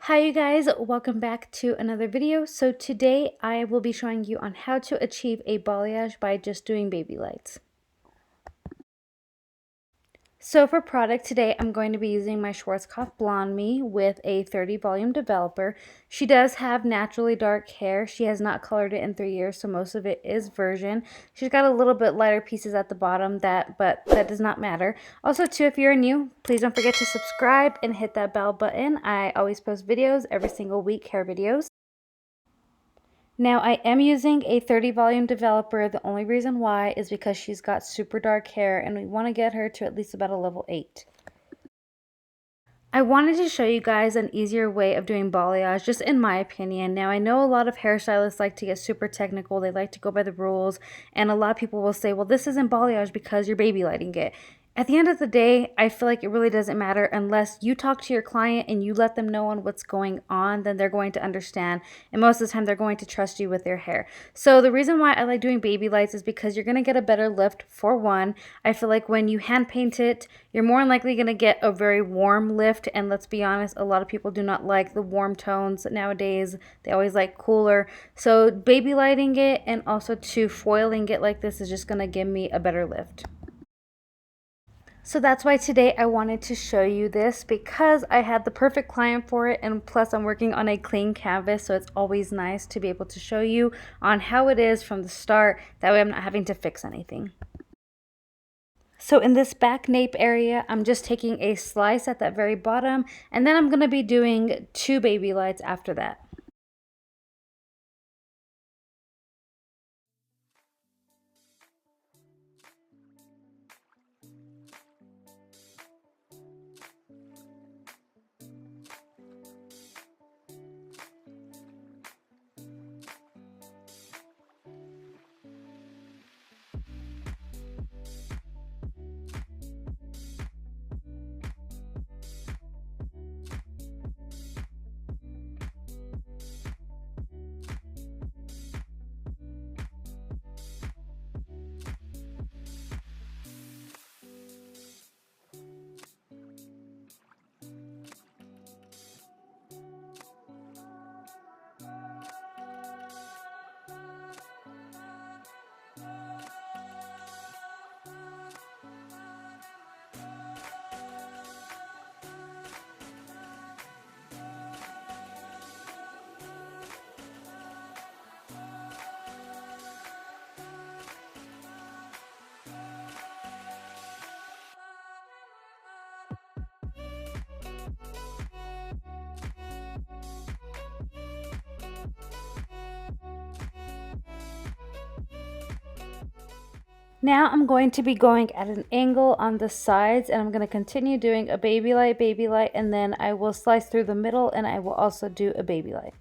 Hi you guys, welcome back to another video. So today I will be showing you on how to achieve a balayage by just doing baby lights. So for product today, I'm going to be using my Schwarzkopf Blonde Me with a 30 volume developer. She does have naturally dark hair. She has not colored it in 3 years, so most of it is virgin. She's got a little bit lighter pieces at the bottom, but that does not matter. Also too, if you're new, please don't forget to subscribe and hit that bell button. I always post videos every single week, hair videos. Now I am using a 30 volume developer. The only reason why is because she's got super dark hair and we want to get her to at least about a level 8. I wanted to show you guys an easier way of doing balayage, just in my opinion. Now, I know a lot of hairstylists like to get super technical. They like to go by the rules. And a lot of people will say, well, this isn't balayage because you're baby lighting it. At the end of the day, I feel like it really doesn't matter unless you talk to your client and you let them know on what's going on, then they're going to understand. And most of the time, they're going to trust you with their hair. So the reason why I like doing baby lights is because you're going to get a better lift for one. I feel like when you hand paint it, you're more than likely going to get a very warm lift. And let's be honest, a lot of people do not like the warm tones nowadays. They always like cooler. So baby lighting it and also to foiling it like this is just going to give me a better lift. So that's why today I wanted to show you this because I had the perfect client for it, and plus I'm working on a clean canvas, so it's always nice to be able to show you on how it is from the start. That way I'm not having to fix anything. So in this back nape area, I'm just taking a slice at that very bottom, and then I'm going to be doing 2 baby lights after that. Now I'm going to be going at an angle on the sides, and I'm going to continue doing a baby light, and then I will slice through the middle, and I will also do a baby light.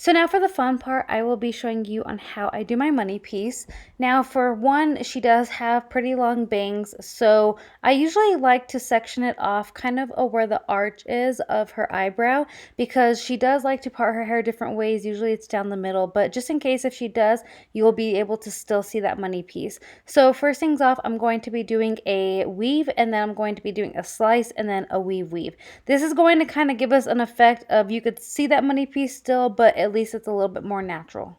So now for the fun part, I will be showing you on how I do my money piece. Now for one, she does have pretty long bangs, so I usually like to section it off kind of where the arch is of her eyebrow, because she does like to part her hair different ways. Usually it's down the middle, but just in case if she does, you will be able to still see that money piece. So first things off, I'm going to be doing a weave, and then I'm going to be doing a slice, and then a weave. This is going to kind of give us an effect of, you could see that money piece still, but at least it's a little bit more natural.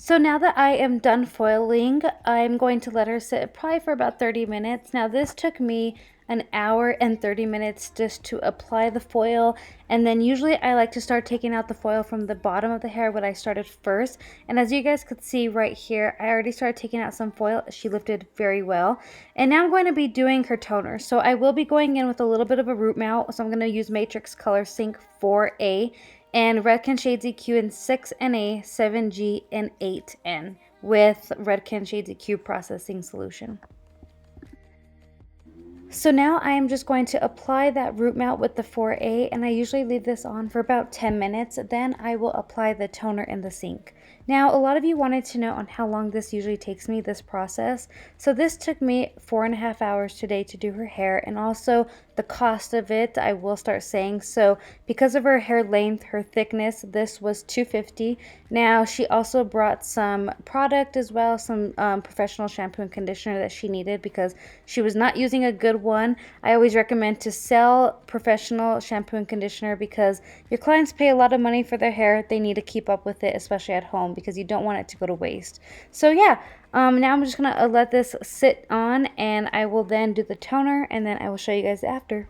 So now that I am done foiling, I'm going to let her sit probably for about 30 minutes. Now this took me an hour and 30 minutes just to apply the foil, and then usually I like to start taking out the foil from the bottom of the hair when I started first. And as you guys could see right here, I already started taking out some foil. She lifted very well. And now I'm going to be doing her toner. So I will be going in with a little bit of a root mount. So I'm going to use Matrix Color Sync 4A and Redken Shades EQ in 6NA, 7G, and 8N with Redken Shades EQ processing solution. So now I am just going to apply that root mount with the 4A, and I usually leave this on for about 10 minutes. Then I will apply the toner in the sink. Now, a lot of you wanted to know on how long this usually takes me, this process. So this took me 4.5 hours today to do her hair, and also the cost of it, I will start saying. So because of her hair length, her thickness, this was $250. Now, she also brought some product as well, some professional shampoo and conditioner that she needed because she was not using a good one. I always recommend to sell professional shampoo and conditioner because your clients pay a lot of money for their hair. They need to keep up with it, especially at home, because you don't want it to go to waste. So yeah, now I'm just gonna let this sit on, and I will then do the toner, and then I will show you guys after.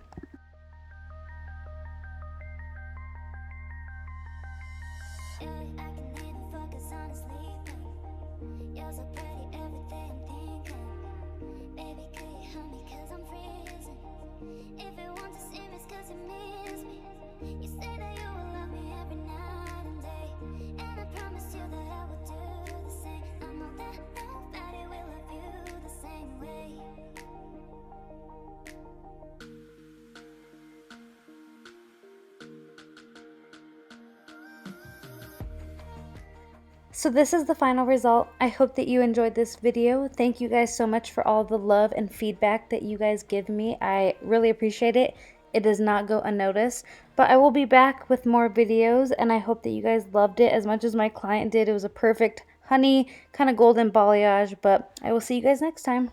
So this is the final result. I hope that you enjoyed this video. Thank you guys so much for all the love and feedback that you guys give me. I really appreciate it. It does not go unnoticed. But I will be back with more videos, and I hope that you guys loved it as much as my client did. It was a perfect honey kind of golden balayage, but I will see you guys next time.